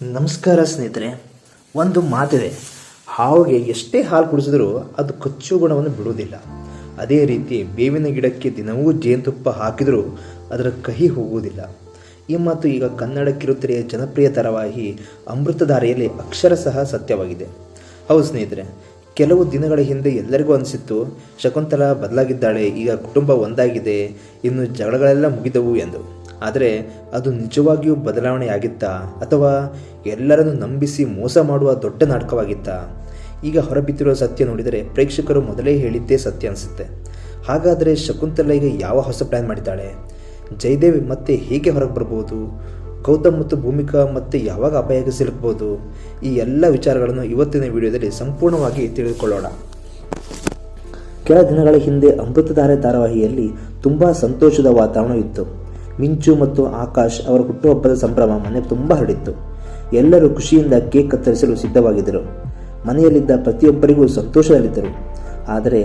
ನಮಸ್ಕಾರ ಸ್ನೇಹಿತರೆ. ಒಂದು ಮಾತಿದೆ, ಹಾವಿಗೆ ಎಷ್ಟೇ ಹಾಲು ಕುಡಿಸಿದರೂ ಅದು ಕಚ್ಚು ಗುಣವನ್ನು ಬಿಡುವುದಿಲ್ಲ. ಅದೇ ರೀತಿ ಬೇವಿನ ಗಿಡಕ್ಕೆ ದಿನವೂ ಜೇನುತುಪ್ಪ ಹಾಕಿದರೂ ಅದರ ಕಹಿ ಹೋಗುವುದಿಲ್ಲ. ಈ ಮಾತು ಈಗ ಕನ್ನಡ ಕಿರುತೆರೆಯ ಜನಪ್ರಿಯ ಧಾರಾವಾಹಿ ಅಮೃತಧಾರೆಯಲ್ಲಿ ಅಕ್ಷರಶಃ ಸತ್ಯವಾಗಿದೆ. ಹೌದು ಸ್ನೇಹಿತರೆ, ಕೆಲವು ದಿನಗಳ ಹಿಂದೆ ಎಲ್ಲರಿಗೂ ಅನಿಸಿತ್ತು ಶಕುಂತಲಾ ಬದಲಾಗಿದ್ದಾಳೆ, ಈಗ ಕುಟುಂಬ ಒಂದಾಗಿದೆ, ಇನ್ನು ಜಗಳಗಳೆಲ್ಲ ಮುಗಿದವು ಎಂದು. ಆದರೆ ಅದು ನಿಜವಾಗಿಯೂ ಬದಲಾವಣೆಯಾಗಿತ್ತಾ ಅಥವಾ ಎಲ್ಲರನ್ನು ನಂಬಿಸಿ ಮೋಸ ಮಾಡುವ ದೊಡ್ಡ ನಾಟಕವಾಗಿತ್ತಾ? ಈಗ ಹೊರಬಿದ್ದಿರುವ ಸತ್ಯ ನೋಡಿದರೆ ಪ್ರೇಕ್ಷಕರು ಮೊದಲೇ ಹೇಳಿದ್ದೇ ಸತ್ಯ ಅನಿಸುತ್ತೆ. ಹಾಗಾದರೆ ಶಕುಂತಲಾ ಈಗ ಯಾವ ಹೊಸ ಪ್ಲ್ಯಾನ್ ಮಾಡಿದ್ದಾಳೆ? ಜಯದೇವ್ ಮತ್ತೆ ಹೇಗೆ ಹೊರಗೆ ಬರ್ಬೋದು? ಗೌತಮ್ ಮತ್ತು ಭೂಮಿಕಾ ಮತ್ತೆ ಯಾವಾಗ ಅಪಾಯಕ್ಕೆ ಸಿಲುಕಬಹುದು? ಈ ಎಲ್ಲ ವಿಚಾರಗಳನ್ನು ಇವತ್ತಿನ ವಿಡಿಯೋದಲ್ಲಿ ಸಂಪೂರ್ಣವಾಗಿ ತಿಳಿದುಕೊಳ್ಳೋಣ. ಕೆಲ ದಿನಗಳ ಹಿಂದೆ ಅಮೃತಧಾರೆ ಧಾರಾವಾಹಿಯಲ್ಲಿ ತುಂಬ ಸಂತೋಷದ ವಾತಾವರಣವಿತ್ತು. ಮಿಂಚು ಮತ್ತು ಆಕಾಶ್ ಅವರ ಹುಟ್ಟುಹಬ್ಬದ ಸಂಭ್ರಮ ಮನೆ ತುಂಬ ಹರಡಿತ್ತು. ಎಲ್ಲರೂ ಖುಷಿಯಿಂದ ಕೇಕ್ ಕತ್ತರಿಸಲು ಸಿದ್ಧವಾಗಿದ್ದರು. ಮನೆಯಲ್ಲಿದ್ದ ಪ್ರತಿಯೊಬ್ಬರಿಗೂ ಸಂತೋಷದಲ್ಲಿದ್ದರು. ಆದರೆ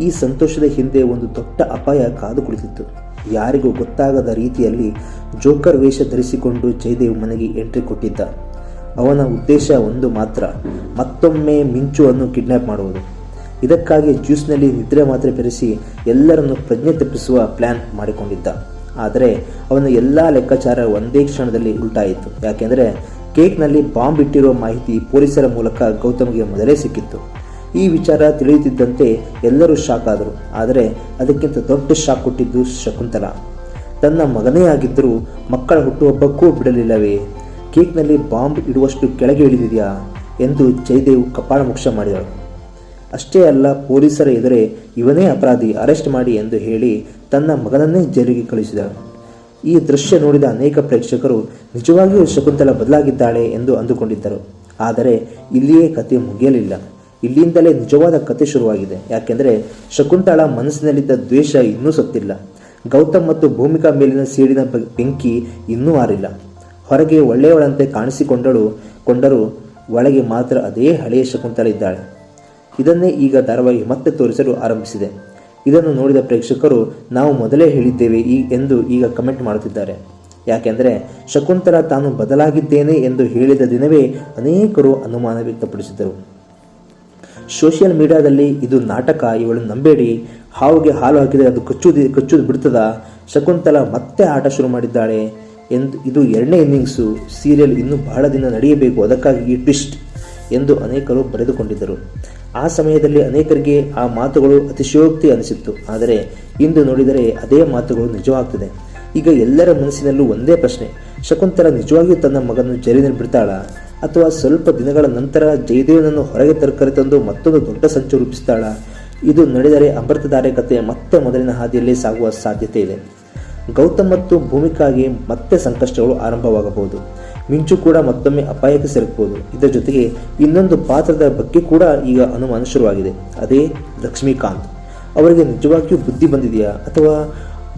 ಈ ಸಂತೋಷದ ಹಿಂದೆ ಒಂದು ದೊಡ್ಡ ಅಪಾಯ ಕಾದು ಕುಳಿತಿತ್ತು. ಯಾರಿಗೂ ಗೊತ್ತಾಗದ ರೀತಿಯಲ್ಲಿ ಜೋಕರ್ ವೇಷ ಧರಿಸಿಕೊಂಡು ಜಯದೇವ್ ಮನೆಗೆ ಎಂಟ್ರಿ ಕೊಟ್ಟಿದ್ದ. ಅವನ ಉದ್ದೇಶ ಒಂದು ಮಾತ್ರ, ಮತ್ತೊಮ್ಮೆ ಮಿಂಚುವನ್ನು ಕಿಡ್ನ್ಯಾಪ್ ಮಾಡುವುದು. ಇದಕ್ಕಾಗಿ ಜ್ಯೂಸ್ನಲ್ಲಿ ನಿದ್ರೆ ಮಾತ್ರೆ ಬೆರೆಸಿ ಎಲ್ಲರನ್ನು ಪ್ರಜ್ಞೆ ತಪ್ಪಿಸುವ ಪ್ಲ್ಯಾನ್ ಮಾಡಿಕೊಂಡಿದ್ದ. ಆದರೆ ಅವನ ಎಲ್ಲ ಲೆಕ್ಕಾಚಾರ ಒಂದೇ ಕ್ಷಣದಲ್ಲಿ ಉಲ್ಟಾಯಿತು. ಯಾಕೆಂದರೆ ಕೇಕ್ನಲ್ಲಿ ಬಾಂಬ್ ಇಟ್ಟಿರುವ ಮಾಹಿತಿ ಪೊಲೀಸರ ಮೂಲಕ ಗೌತಮ್ಗೆ ಮೊದಲೇ ಸಿಕ್ಕಿತ್ತು. ಈ ವಿಚಾರ ತಿಳಿಯುತ್ತಿದ್ದಂತೆ ಎಲ್ಲರೂ ಶಾಕ್ ಆದರು. ಆದರೆ ಅದಕ್ಕಿಂತ ದೊಡ್ಡ ಶಾಕ್ ಕೊಟ್ಟಿದ್ದು ಶಕುಂತಲಾ. ತನ್ನ ಮಗನೇ ಆಗಿದ್ದರೂ ಮಕ್ಕಳ ಹುಟ್ಟುಹಬ್ಬಕ್ಕೂ ಬಿಡಲಿಲ್ಲವೇ? ಕೇಕ್ನಲ್ಲಿ ಬಾಂಬ್ ಇಡುವಷ್ಟು ಕೆಳಗೆ ಇಳಿದಿದೆಯಾ ಎಂದು ಜಯದೇವ್ ಕಪಾಳ ಮೋಕ್ಷ ಮಾಡಿದಳು. ಅಷ್ಟೇ ಅಲ್ಲ, ಪೊಲೀಸರ ಎದುರೇ ಇವನೇ ಅಪರಾಧಿ, ಅರೆಸ್ಟ್ ಮಾಡಿ ಎಂದು ಹೇಳಿ ತನ್ನ ಮಗನನ್ನೇ ಜೈಲಿಗೆ ಕಳುಹಿಸಿದಳು. ಈ ದೃಶ್ಯ ನೋಡಿದ ಅನೇಕ ಪ್ರೇಕ್ಷಕರು ನಿಜವಾಗಿಯೂ ಶಕುಂತಲಾ ಬದಲಾಗಿದ್ದಾಳೆ ಎಂದು ಅಂದುಕೊಂಡಿದ್ದರು. ಆದರೆ ಇಲ್ಲಿಯೇ ಕತೆ ಮುಗಿಯಲಿಲ್ಲ. ಇಲ್ಲಿಂದಲೇ ನಿಜವಾದ ಕತೆ ಶುರುವಾಗಿದೆ. ಯಾಕೆಂದರೆ ಶಕುಂತಲಾ ಮನಸ್ಸಿನಲ್ಲಿದ್ದ ದ್ವೇಷ ಇನ್ನೂ ಸತ್ತಿಲ್ಲ. ಗೌತಮ್ ಮತ್ತು ಭೂಮಿಕಾ ಮೇಲಿನ ಸೇಡಿನ ಬೆಂಕಿ ಇನ್ನೂ ಆರಿಲ್ಲ. ಹೊರಗೆ ಒಳ್ಳೆಯವಳಂತೆ ಕೊಂಡರೂ ಒಳಗೆ ಮಾತ್ರ ಅದೇ ಹಳೆಯ ಶಕುಂತಲಾ ಇದ್ದಾಳೆ. ಇದನ್ನೇ ಈಗ ಧಾರಾವಾಹಿ ಮತ್ತೆ ತೋರಿಸಲು ಆರಂಭಿಸಿದೆ. ಇದನ್ನು ನೋಡಿದ ಪ್ರೇಕ್ಷಕರು ನಾವು ಮೊದಲೇ ಹೇಳಿದ್ದೇವೆ ಎಂದು ಈಗ ಕಮೆಂಟ್ ಮಾಡುತ್ತಿದ್ದಾರೆ. ಯಾಕೆಂದರೆ ಶಕುಂತಲಾ ತಾನು ಬದಲಾಗಿದ್ದೇನೆ ಎಂದು ಹೇಳಿದ ದಿನವೇ ಅನೇಕರು ಅನುಮಾನ ವ್ಯಕ್ತಪಡಿಸಿದರು. ಸೋಷಿಯಲ್ ಮೀಡಿಯಾದಲ್ಲಿ ಇದು ನಾಟಕ, ಇವಳು ನಂಬೇಡಿ, ಹಾವಿಗೆ ಹಾಲು ಹಾಕಿದರೆ ಅದು ಕಚ್ಚುವುದು ಬಿಡ್ತದ, ಶಕುಂತಲಾ ಮತ್ತೆ ಆಟ ಶುರು ಮಾಡಿದ್ದಾಳೆ ಇದು ಎರಡನೇ ಇನ್ನಿಂಗ್ಸು, ಸೀರಿಯಲ್ ಇನ್ನೂ ಬಹಳ ದಿನ ನಡೆಯಬೇಕು, ಅದಕ್ಕಾಗಿ ಈ ಟ್ವಿಸ್ಟ್ ಎಂದು ಅನೇಕರು ಬರೆದುಕೊಂಡಿದ್ದರು. ಆ ಸಮಯದಲ್ಲಿ ಅನೇಕರಿಗೆ ಆ ಮಾತುಗಳು ಅತಿಶಯೋಕ್ತಿ ಅನಿಸಿತ್ತು. ಆದರೆ ಇಂದು ನೋಡಿದರೆ ಅದೇ ಮಾತುಗಳು ನಿಜವಾಗ್ತದೆ. ಈಗ ಎಲ್ಲರ ಮನಸ್ಸಿನಲ್ಲೂ ಒಂದೇ ಪ್ರಶ್ನೆ, ಶಕುಂತಲಾ ನಿಜವಾಗಿಯೂ ತನ್ನ ಮಗನನ್ನು ಜೈಲಿನಲ್ಲಿ ಬಿಡ್ತಾಳಾ ಅಥವಾ ಸ್ವಲ್ಪ ದಿನಗಳ ನಂತರ ಜಯದೇವನನ್ನು ಹೊರಗೆ ಕರೆತಂದು ಮತ್ತೊಂದು ದೊಡ್ಡ ಸಂಚು ರೂಪಿಸ್ತಾಳಾ? ಇದು ನಡೆದರೆ ಅಮೃತಧಾರೆ ಕಥೆ ಮತ್ತೆ ಮೊದಲಿನ ಹಾದಿಯಲ್ಲೇ ಸಾಗುವ ಸಾಧ್ಯತೆ ಇದೆ. ಗೌತಮ್ ಮತ್ತು ಭೂಮಿಕಾಗೆ ಮತ್ತೆ ಸಂಕಷ್ಟಗಳು ಆರಂಭವಾಗಬಹುದು. ಮಿಂಚು ಕೂಡ ಮತ್ತೊಮ್ಮೆ ಅಪಾಯಕ್ಕೆ ಸಿಲುಕಬಹುದು. ಇದರ ಜೊತೆಗೆ ಇನ್ನೊಂದು ಪಾತ್ರದ ಬಗ್ಗೆ ಕೂಡ ಈಗ ಅನುಮಾನ ಶುರುವಾಗಿದೆ. ಅದೇ ಲಕ್ಷ್ಮೀಕಾಂತ್. ಅವರಿಗೆ ನಿಜವಾಗಿಯೂ ಬುದ್ಧಿ ಬಂದಿದೆಯಾ ಅಥವಾ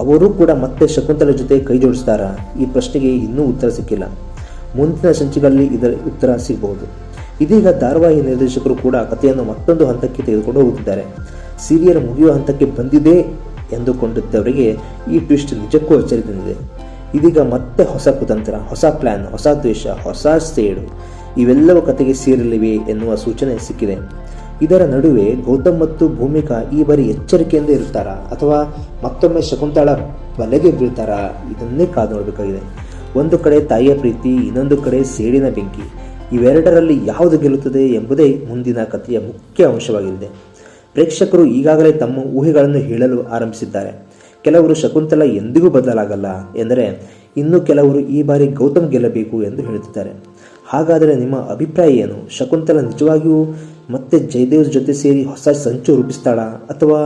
ಅವರು ಕೂಡ ಮತ್ತೆ ಶಕುಂತಲಾ ಜೊತೆ ಕೈ ಜೋಡಿಸ್ತಾರಾ? ಈ ಪ್ರಶ್ನೆಗೆ ಇನ್ನೂ ಉತ್ತರ ಸಿಕ್ಕಿಲ್ಲ. ಮುಂದಿನ ಸಂಚಿಕೆಗಳಲ್ಲಿ ಇದರ ಉತ್ತರ ಸಿಗಬಹುದು. ಇದೀಗ ಧಾರಾವಾಹಿ ನಿರ್ದೇಶಕರು ಕೂಡ ಕಥೆಯನ್ನು ಮತ್ತೊಂದು ಹಂತಕ್ಕೆ ತೆಗೆದುಕೊಂಡು ಹೋಗುತ್ತಿದ್ದಾರೆ. ಸೀರಿಯಲ್ ಮುಗಿಯುವ ಹಂತಕ್ಕೆ ಬಂದಿದೆ ಎಂದುಕೊಂಡಿದ್ದವರಿಗೆ ಈ ಟ್ವಿಸ್ಟ್ ನಿಜಕ್ಕೂ ಅಚ್ಚರಿ ತಂದಿದೆ. ಇದೀಗ ಮತ್ತೆ ಹೊಸ ಕುತಂತ್ರ, ಹೊಸ ಪ್ಲ್ಯಾನ್, ಹೊಸ ದ್ವೇಷ, ಹೊಸ ಸೇಡು ಇವೆಲ್ಲವೂ ಕತೆಗೆ ಸೇರಲಿವೆ ಎನ್ನುವ ಸೂಚನೆ ಸಿಕ್ಕಿದೆ. ಇದರ ನಡುವೆ ಗೌತಮ್ ಮತ್ತು ಭೂಮಿಕಾ ಈ ಬಾರಿ ಎಚ್ಚರಿಕೆಯಿಂದ ಇರುತ್ತಾರಾ ಅಥವಾ ಮತ್ತೊಮ್ಮೆ ಶಕುಂತಲಾ ಬಲೆಗೆ ಬೀಳ್ತಾರಾ? ಇದನ್ನೇ ಕಾದು ನೋಡಬೇಕಾಗಿದೆ. ಒಂದು ಕಡೆ ತಾಯಿಯ ಪ್ರೀತಿ, ಇನ್ನೊಂದು ಕಡೆ ಸೇಡಿನ ಬೆಂಕಿ. ಇವೆರಡರಲ್ಲಿ ಯಾವುದು ಗೆಲ್ಲುತ್ತದೆ ಎಂಬುದೇ ಮುಂದಿನ ಕಥೆಯ ಮುಖ್ಯ ಅಂಶವಾಗಿದೆ. ಪ್ರೇಕ್ಷಕರು ಈಗಾಗಲೇ ತಮ್ಮ ಊಹೆಗಳನ್ನು ಹೇಳಲು ಆರಂಭಿಸಿದ್ದಾರೆ. ಕೆಲವರು ಶಕುಂತಲಾ ಎಂದಿಗೂ ಬದಲಾಗಲ್ಲ ಎಂದರೆ, ಇನ್ನು ಕೆಲವರು ಈ ಬಾರಿ ಗೌತಮ್ ಗೆಲ್ಲಬೇಕು ಎಂದು ಹೇಳುತ್ತಿದ್ದಾರೆ. ಹಾಗಾದರೆ ನಿಮ್ಮ ಅಭಿಪ್ರಾಯ ಏನು? ಶಕುಂತಲಾ ನಿಜವಾಗಿಯೂ ಮತ್ತೆ ಜಯದೇವ್ ಜೊತೆ ಸೇರಿ ಹೊಸ ಸಂಚು ರೂಪಿಸ್ತಾಳಾ ಅಥವಾ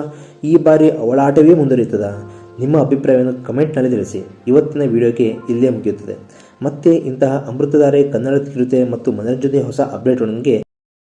ಈ ಬಾರಿ ಅವಳ ಆಟವೇ ಮುಂದುವರಿಯುತ್ತದಾ? ನಿಮ್ಮ ಅಭಿಪ್ರಾಯವನ್ನು ಕಮೆಂಟ್ನಲ್ಲಿ ತಿಳಿಸಿ. ಇವತ್ತಿನ ವಿಡಿಯೋಗೆ ಇಲ್ಲೇ ಮುಗಿಯುತ್ತದೆ. ಮತ್ತೆ ಇಂತಹ ಅಮೃತಧಾರೆ ಕನ್ನಡ ಕಿರುತೆರೆ ಮತ್ತು ಮನರಂಜನೆಯ ಹೊಸ ಅಪ್ಡೇಟ್ಗಳೊಂದಿಗೆ